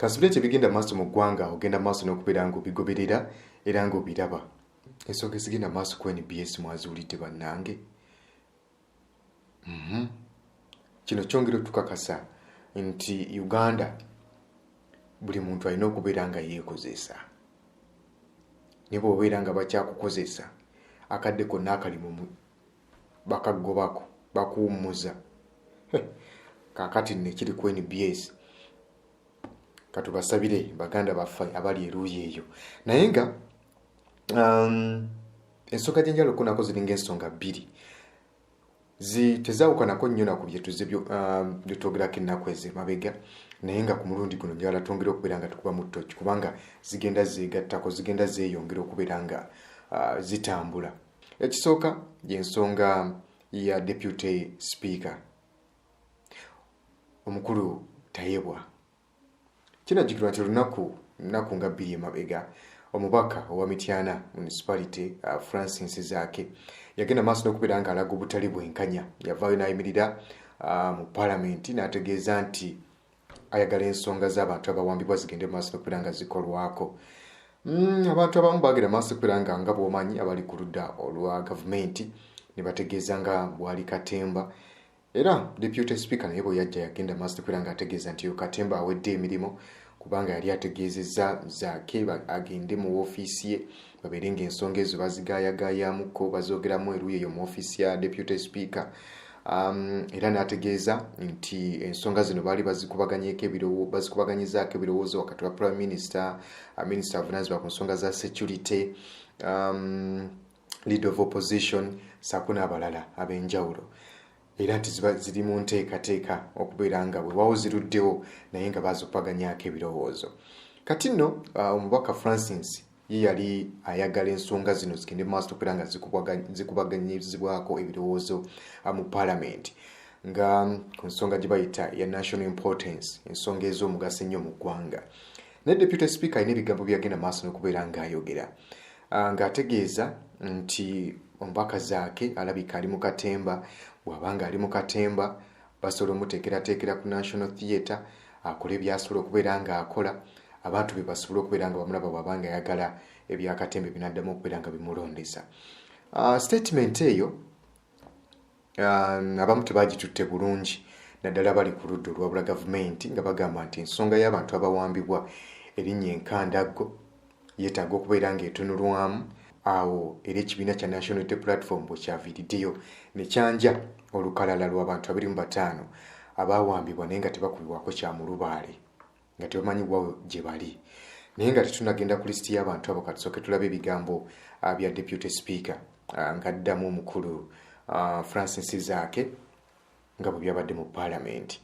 Kasubira bigenda maaso mu ggwanga ogenda maaso n'okubeera ng'obigoberera era ng'obiraba. Ensonga ezigenda maaso ku NBS mwazuulidde bannange. Kino kyongera tukakasa nti Uganda buli muntu alina okubeera nga yeekozesa. Ne bw'obeera nga bakyakukozesa akadde konna akali mu bakagobako bakuwummuza. Kaakati nno ekiri ku NBS katubasabire baganda baffe abali eruuyi eyo. Naye nga ensonga gyenjala okunako ziringa ensonga bbiri. Tezaawukanako nnyo naku bye twogerako ennaku ez'emabega, naye nga ku mulundi guno njagala twongera okubeera nga tukuba mu ttooki kubanga zigenda zeegattako, zigenda zeeyongera okubeera nga zitambula. Ekisooka y'ensonga ya Deputy Speaker omukulu Tayembwa. Kinajjukirwa nti lunaku nga bbiri emabega omubaka owa Mityana Municipality Francis Zaake yagenda maaso n'okubeera nga alaga obutali bwenkanya. Yavaayo n'ayimirira mu Parliament n'ategeeza nti ayagala ensonga z'abantu abawambibwa zigende maaso n'okubeera nga zikolwako. Abantu abamu baagenda maaso n'okubeera nga bw'omanyi abali ku ludda olwa gavumenti ne bategeeza nga bwali Katemba. Era Deputy Speaker naye bwe yajja yagenda maaso n'okubeera nga ategeeza nti Katemba awedde emirimu kubanga yali ategeezezza Zaake agende mu woofiisi ye babeere ng'ensonga ezo bazigaayagaayamuko bazoogeramu eruuyi eyo mu woofiisi ya Deputy Speaker. Era n'ategeeza nti ensonga zino baali bazikubaganyizaako ebirowoozo wakati wa Prime Minister, Minister avunaanyizibwa ku nsonga za security, Leader of Opposition ssaako n'abalala ab'enjawulo. Era nti ziri mu nteekateeka okubeera nga bwe ziruddewo naye nga bazikubaganyaako ebirowoozo. Kati nno omubaka Francis ye yali ayagala ensonga zino zigende maaso okubeera nga zikubaganyizibwako ebirowoozo mu Parliament nga ku nsonga gye bayita ya national importance, ensonga ez'omugaso ennyo mu ggwanga. Ne Deputy Speaker alina ebigambo byagenda maaso n'okubeera ng'ayogera ng'ategeeza nti omubaka Zaake alabika ali mu Katemba. Bw'abanga ali mu Katemba basobola omuteekerateekera ku National Theatre akole byasobola okubeera ng'akola, abantu be basobola okubeera nga bamulaba bw'abanga ayagala ebya Katemba binaddamu okubeera nga bimulondesa. Statement eyo abamu tebagitutte bulungi naddala bali ku ludda olwabula gavumenti nga bagamba nti ensonga y'abantu abawambibwa erinnya enkandaggo yeetaaga okubeera ng'etunulwamu. Awo era ekibiina kya National Unity Platform bwe kyaviiriddeyo ne kyanja olukalala lw'abantu 25 abaawambibwa naye nga tebakubibwako kya mulubaale nga tebamanyibwa gye bali. Naye nga tetunagenda ku lisiti y'abantu abo katusooke tulabe ebigambo bya Deputy Speaker ng'addamu omukulu Francis Zaake nga bwe byabadde mu Parliament.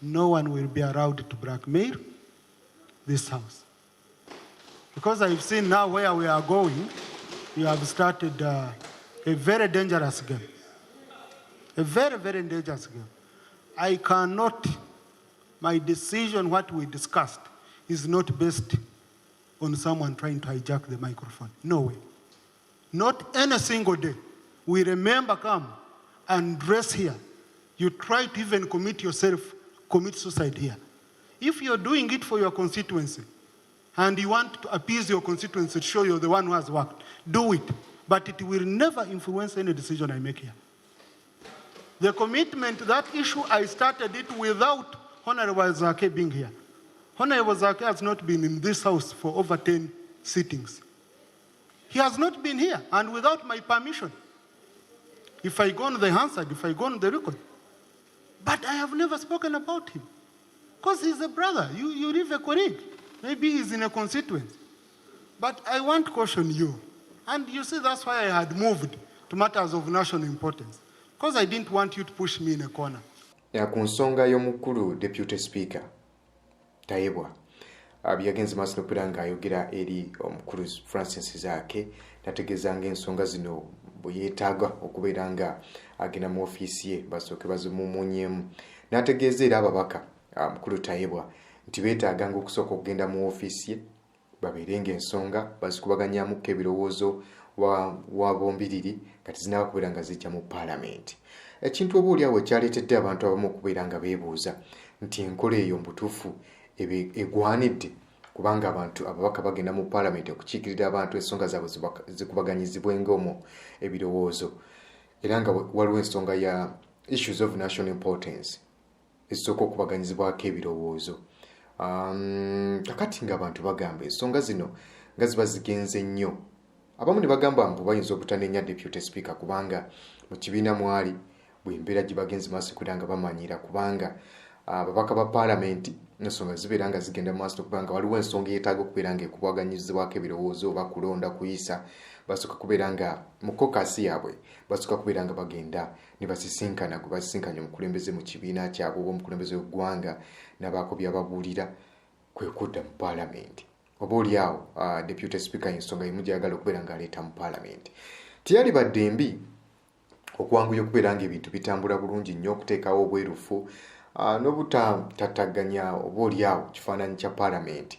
No one will be allowed to blackmail this house. Because I've seen now where we are going, we have started a very dangerous game. A very, very dangerous game. I cannot, my decision, what we discussed, is not based on someone trying to hijack the microphone. No way. Not any single day. We remember come and dress here. You try to even commit suicide here. If you're doing it for your constituency and you want to appease your constituency to show you're the one who has worked, do it. But it will never influence any decision I make here. The commitment, that issue, I started it without Honorable Zaake being here. Honorable Zaake has not been in this house for over 10 sittings. He has not been here, and without my permission. If I go on the Hansard, if I go on the record. But I have never spoken about him. Because he's a brother. You leave a colleague. Maybe he's in a constituency. But I want to caution you. And you see, that's why I had moved to matters of national importance. Because I didn't want you to push me in a corner. Ku nsonga y'omukulu Deputy Speaker Tayembwa byagenze maaso n'okubeera ng'ayogera eri omukulu Francis Zaake nategeeza ng'ensonga zino bwe yeetaaga okubeera nga agenda mu ofiisi ye basooke bazimumunyemu. N'ategeeza era ababaka mukulu Tayembwa nti beetaaganga okusooka okugenda mu ofiisi ye babeerenga ensonga bazikubaganyamuko ebirowoozo wa bombiriri kati zinaaba kubeera nga zijja mu paalamenti. Ekintu oba oliawo ekyaleetedde abantu abamu okubeera nga beebuuza nti enkola eyo mbutuufu egwanidde kubanga abantu ababaka bagenda mu paalamenti okukiikirira abantu ensonga zaabwe zikubaganyizibwenga omwo ebirowoozo era nga waliwo ensonga ya issues of national importance ezisooka okubaganyizibwako ebirowoozo. Kakati ng'abantu bagamba ensonga zino nga ziba zigenze nnyo, abamu ne bagamba mbu bayinza obutanenya deputy speaker kubanga mu kibiina mwali bw'embeera gye bagenze maaso kubeera nga bamanyira kubanga ababaka ba paalamenti ensonga zibeera nga zigenda mu maaso kubanga waliwo ensonga eyetaaga okubeera nga ekubaganyizibwako ebirowoozo oba kulonda kuyisa basooka kubeera nga mu kokasi yaabwe basooka kubeera nga bagenda ne basisinkana gwe basisinkanye omukulembeze mu kibiina kyabwe oba omukulembeze w'eggwanga n'abaako byababuulira kwe kudda mu paalamenti. Oba oliawo deputy speaker ensonga emu gyayagala okubeera ng'aleeta mu paalamenti. Teyalibadde mbi okwanguya okubeera ng'ebintu bitambula bulungi nnyo okuteekawo obwerufu n'obutattagganya oba oliawo kifaananyi kya paalamenti.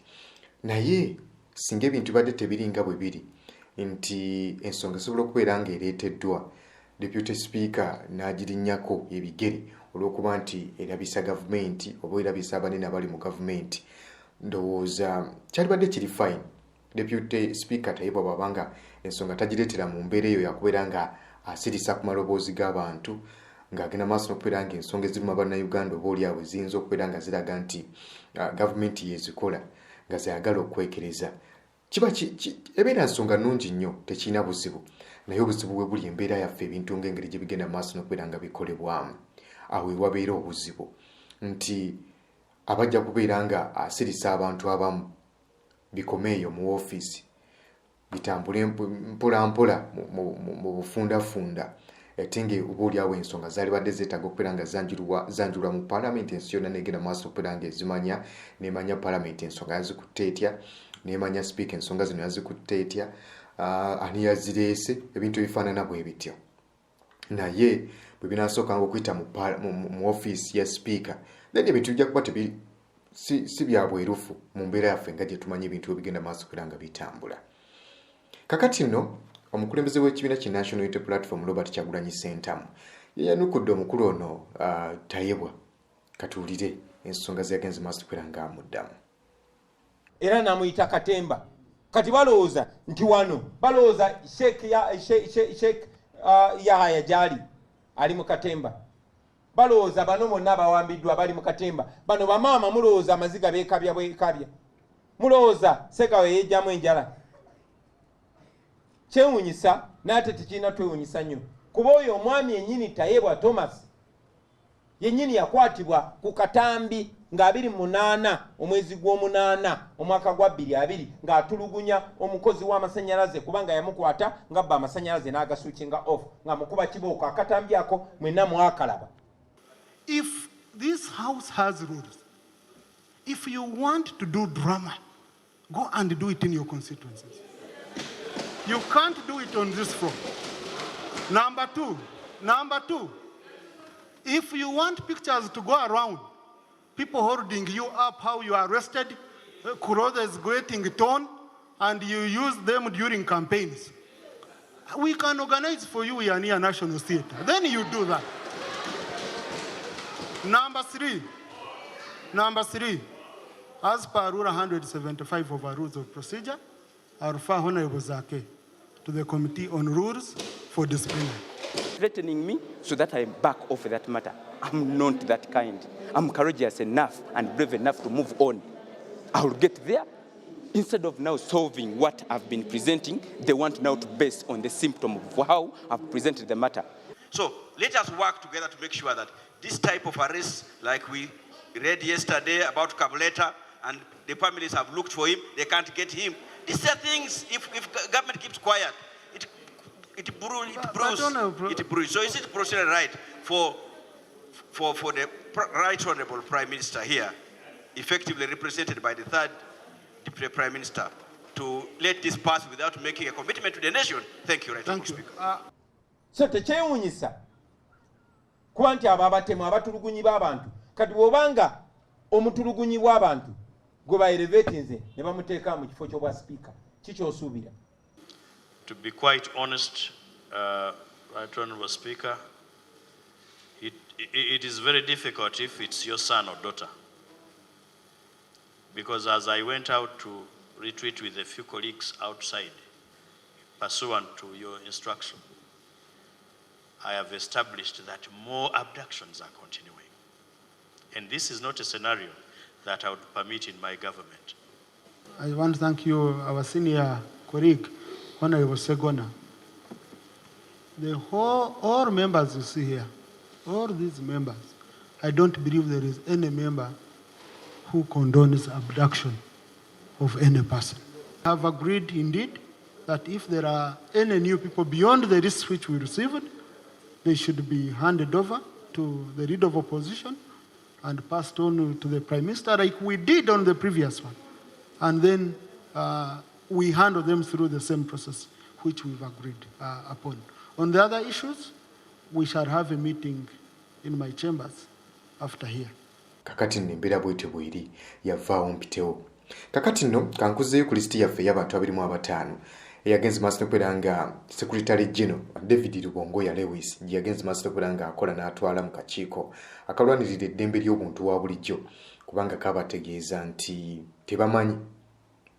Naye singa ebintu badde tebiringa bwe biri nti ensonga esobola okubeera ng'ereeteddwa deputy speaker n'agirinnyako ebigere olw'okuba nti erabisa gavumenti oba erabisa abanene abali mu gavumenti, ndowooza kyalibadde kiri fine. Deputy speaker Tayembwa bw'abanga ensonga tagireetera mu mbeera eyo yakubeera nga asirisa ku maloboozi g'abantu ng'agenda maaso n'okubeera nga ensonga eziruma bannayuganda oba oliawo ziyinza okubeera nga ziraga nti gavumenti yezikola nga zayagala okwekereza. Ebeera nsonga nnungi nnyo tekirina buzibu, naye obuzibu bwe buli embeera yaffe ebintu ng'engeri gye bigenda maaso n'okubeera nga bikolebwamu. Awo ewabeera obuzibu nti abajja kubeera nga asirisa abantu abamu bikome eyo mu ofiisi bitambule mpolampola mu bufundafunda ate nga oba oliawo ensonga zaalibadde zeetaaga okubeera nga zanjulwa mu paalamenti ensi yonna negenda maaso okubeera nga ezimanya nemanya paalamenti ensonga yazikutte etya nemanya sipiika ensonga zino yazikutte etya ani yazireese ebintu ebifaanana bwe bityo. Naye bwe binaasookanga okuyita mu ofiisi ya sipiika then ebintu bijja kuba si bya bwerufu mu mbeera yaffe nga gye tumanyi ebintu ebigenda maaso okubeera nga bitambula. Kakati nno omukulembeze w'ekibiina ki National Unity Platform Robert Kyagulanyi Ssentamu yeyanukudde omukulu ono Tayembwa katuulire ensonga ze yagenze maaso okubeera nga amuddamu. Era namuyita Katemba. Kati balowooza nti wano balowooza Sheikh Yahaya gyali ali mu Katemba. Balowooza bano bonna abawambiddwa bali mu Katemba. Bano bamaama mulowooza amaziga beekabya bwekabya. Mulowooza Ssegawe yejjamu enjala. Kyewuunyisa n'ate tekirina twewuunyisa nnyo. Kuba oyo omwami yennyini Tayembwa Thomas yennyini yakwatibwa ku katambi nga 28 omwezi gw'omunaana omwaka gwa 2020 ng'atulugunya omukozi w'amasannyalaze kubanga yamukwata ng'abba amasannyalaze n'agasuukinga off nga mukuba kibooko akatambi ako mwenna mwakalaba. If this house has rules, if you want to do drama, go and do it in your constituencies. You can't do it on this floor. Number two, if you want pictures to go around, people holding you up, how you are arrested, clothes getting torn, and you use them during campaigns, we can organize for you here near National Theatre. Then you do that. Number three, as per Rule 175 of our Rules of Procedure, I refer Honorable Zake to the Committee on Rules for Discipline. Threatening me so that I back off that matter. I'm not that kind. I'm courageous enough and brave enough to move on. I will get there. Instead of now solving what I've been presenting, they want now to base on the symptom of how I've presented the matter. So let us work together to make sure that this type of arrests, like we read yesterday about Kabuleta, and the families have looked for him, they can't get him. These are things, if government keeps quiet, it brews. So is it procedure right for the Right Honorable Prime Minister here, effectively represented by the third Deputy Prime Minister, to let this pass without making a commitment to the nation? Thank you, Right Honorable Speaker. So tekyewuunyisa kuba nti abo abatemu abatulugunyi b'abantu kati bw'obanga omutulugunyi bw'abantu gwe baelevatinze ne bamuteeka mu kifo ky'obwa sipiika kikyosuubira. To be quite honest, Right Honourable Speaker, it is very difficult if it's your son or daughter. Because as I went out to retreat with a few colleagues outside, pursuant to your instruction, I have established that more abductions are continuing. And this is not a scenario that I would permit in my government. I want to thank you, our senior colleague, Honorable Segona. All members you see here, all these members, I don't believe there is any member who condones abduction of any person. I have agreed indeed that if there are any new people beyond the list which we received, they should be handed over to the leader of opposition and passed on to the Prime Minister like we did on the previous one. And then we handle them through the same process which we've agreed upon. On the other issues, we shall have a meeting in my chambers after here. Kakati nembera bwete bwiri yavaawo mpitewo. Kakati nno kankuzeeyo ku listi yaffe y'abantu 25 eyagenze maaso n'okubeera nga Secretary General David Rubongoya Lewis yagenze maaso n'okubeera nga akola n'atwala mu kakiiko akalwanirira eddembe ly'obuntu wa bulijjo kubanga kabategeeza nti tebamanyi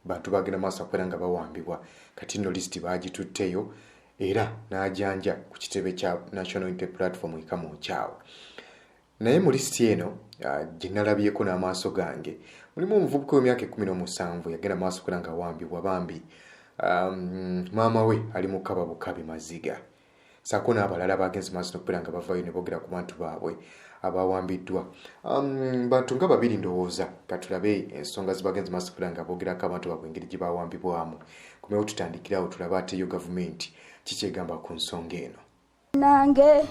bantu bagenda maaso okubeera nga bawambibwa. Kati nno listi baagitutteyo era n'ajanja ku kitebe kya National Unity Platform ekamu kyawo. Naye mu listi eno gye nalabyeko n'amaaso gange mulimu omuvubuka w'emyaka 17 yagenda maaso okubeera nga awambibwa bambi maama we ali mu kababukabi maziga. Saako n'abalala bagenze maaso n'okubeera nga bavaayo ne boogera ku bantu baabwe abawambiddwa. Bantu nga babiri ndowooza katulabe ensonga zibagenze maaso okubeera nga boogerako abantu baabwe engeri gye bawambibwamu. Kumewo tutandikirawo tulabe ateyo gavumenti kiki egamba ku nsonga eno. Nange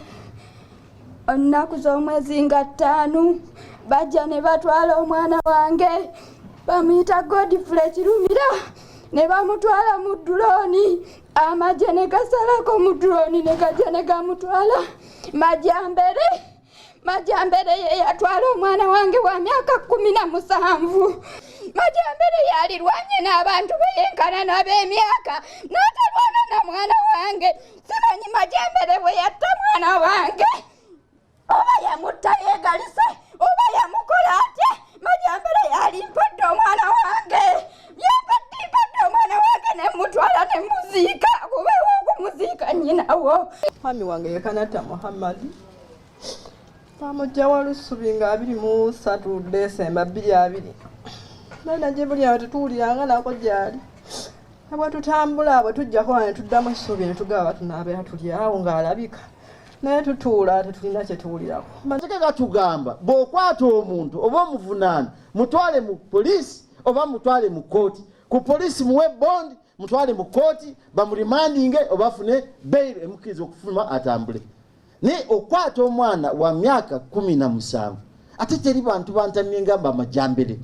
onnaku z'omwezi nga 5 bajja ne batwala omwana wange bamuyita Godfrey Kirumira ne bamutwala mu drone amagye ne gasalako mu drone ne gajja ne gamutwala Majambere ye yatwala omwana wange wa myaka 17. Majambere yalirwanye n'abantu beyenkana n'ab'emyaka n'atalwana na mwana wange. Simanyi Majambere bwe yatta mwana wange oba yamutta yeegalise oba yamukola atya. Majambere yalimpadde omwana wange yampadde omwana wange ne mutwala ne muziika kubeewo okumuziika nnyinawo. Mwami wange ye Kanata Muhammad bamujja Walusubi nga 23 Desemba 2020. Nana gye buli awo tetuwuliranga nako gyali. Abwe tutambula abwe tujjako ne tuddamu essuubi ne tugaba tunaabeera tuli awo ng'alabika. Naye tutuula tetulina kye tuwulirako. Manjeke gatugamba bw'okwata omuntu oba omuvunaana mutwale mu poliisi oba mutwale mu kooti. Ku poliisi muwe bondi mutwale mu kooti bamurimandinge oba afune bail emukkiriza okufuluma atambule. Ne okwata omwana wa myaka 17 ate teri bantu bantamye ngamba Majambere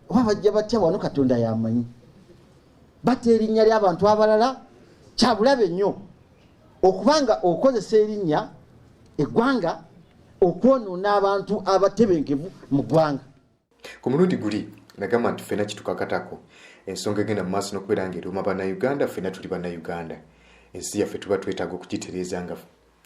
oba bajja batya wano Katonda yamanyi. Bate erinnya ly'abantu abalala kyabulabe nnyo okubanga okozesa erinnya eggwanga okwonoona abantu abatebenkevu mu ggwanga. Ku mulundi guli nagamba nti ffenna kitukakatako ensonga egenda mu maaso n'okubeera nga eruuma bannayuganda ffenna tuli bannayuganda. Ensi yaffe tuba twetaaga okugitereeza nga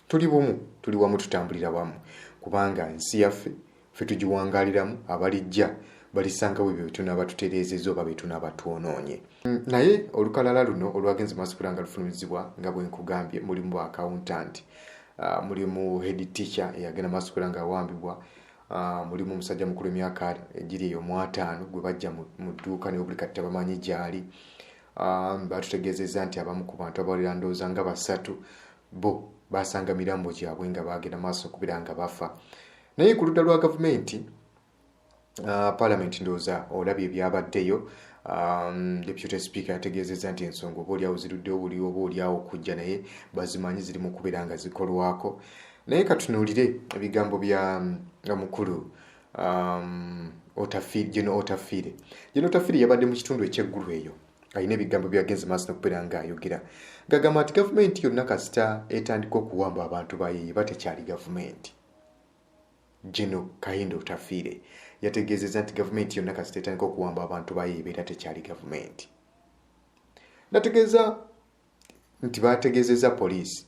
tuli bumu tuli wamu tutambulira wamu kubanga ensi yaffe ffe tugiwangaaliramu abalijja balisangawo ebyo bitunaaba tutereezezza oba bitunaaba twonoonye. Naye olukalala luno olwagenze maaso okubeera nga lufulumizibwa nga bwe nkugambye mulimu bwa accountant, mulimu head teacher eyagenda maaso okubeera nga awambibwa, mulimu omusajja mukulu emyaka egiri eyo mu 5 gwe bajja mu dduuka ne buli kati tabamanyi gyali. Batutegeezezza nti abamu ku bantu abawulira ndowooza nga 3 bo basanga mirambo gyabwe nga bagenda maaso okubeera nga bafa. Naye ku ludda lwa gavumenti Parliament ndowooza olabye ebyabaddeyo. Deputy Speaker yategeezezza nti ensonga oba oliawo ziruddewo buli oba oliawo okujja naye bazimanyi ziri mu kubeera nga zikolwako. Naye katunuulire ebigambo bya mukulu Otafiire, General Otafiire. General Otafiire yabadde mu kitundu eky'eggulu eyo alina ebigambo byagenze maaso n'okubeera nga ayogera gagamba nti gavumenti yonna kasita etandika okuwamba abantu baye eba tekyali gavumenti. General Kahindo Otafiire yategeezezza nti gavumenti yonna kasita etandika okuwamba abantu bayo ebeera tekyali gavumenti. Nategeeza nti bategeezezza poliisi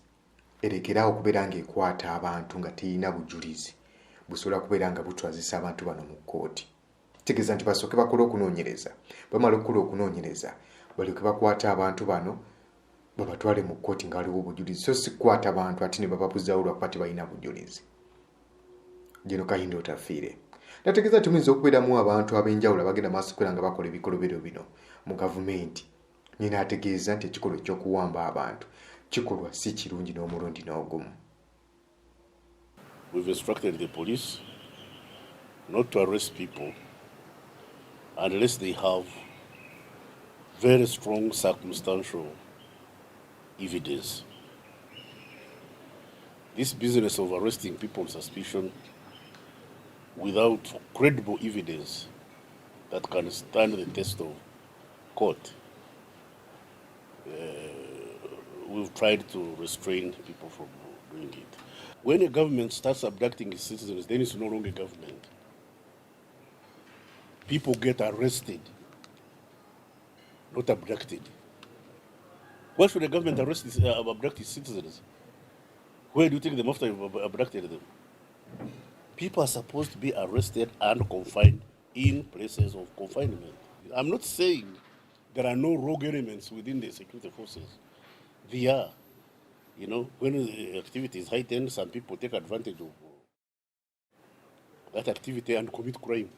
erekeraawo okubeera ng'ekwata abantu nga terina bujulizi busobola kubeera nga butwazisa abantu bano mu kkooti. Tegeeza nti basooke bakole okunoonyereza, bamala okukola okunoonyereza balyoke bakwata abantu bano babatwale mu kkooti nga waliwo obujulizi, so si kukwata abantu ate ne bababuzaawo lwakuba tebalina bujulizi. General Kahindo Otafiire nategeeza nti muyinza okubeeramu abantu ab'enjawulo abagenda maaso kubeera nga bakola ebikolobero bino mu gavumenti. Nyina ategeeza nti ekikolwa eky'okuwamba abantu kikolwa si kirungi n'omulundi n'ogumu. We've instructed the police not to arrest people unless they have very strong circumstantial evidence. This business of arresting people on suspicion without credible evidence that can stand the test of court, we've tried to restrain people from doing it. When a government starts abducting its citizens, then it's no longer government. People get arrested, not abducted. Why should the government abduct its citizens? Where do you take them after you've abducted them? People are supposed to be arrested and confined in places of confinement. I'm not saying there are no rogue elements within the security forces. They are. You know, when the activity is heightened, some people take advantage of that activity and commit crime.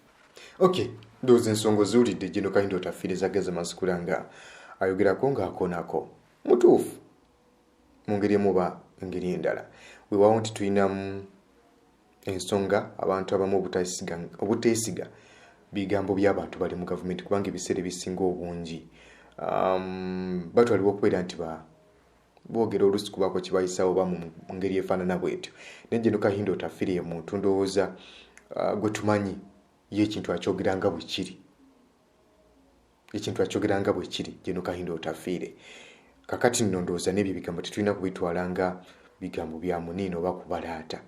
Okay, those ensongo zuulidde General Kahindo Otafiire zageza masikula nga ayogerako ng'akoonako mutuufu mu ngeri emu oba engeri endala. Weewaawo nti tulinamu ensonga abantu abamu obuteesiga bigambo by'abantu bali mu gavumenti kubanga ebiseera ebisinga obungi batwalibwa okubeera nti boogera oluusi kubaako kibayisaawo oba mu ngeri efaanana bwetyo. Naye General Kahindo Otafiire ye muntu ndowooza gwe tumanyi ye ekintu akyogeranga bwe kiri. Ekintu akyogeranga bwe kiri General Kahindo Otafiire. Kakati nno ndowooza n'ebyo ebigambo tetulina kubitwala nga bigambo bya muniino oba kubalaata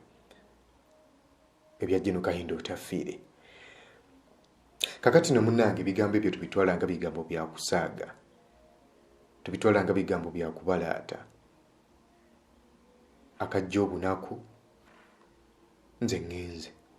ebya General Kahindo Otafiire. Kakati nno munnange ebigambo ebyo tubitwala nga bigambo bya kusaaga, tubitwala nga bigambo bya kubalaata. Akajja obunaku nze ngenze.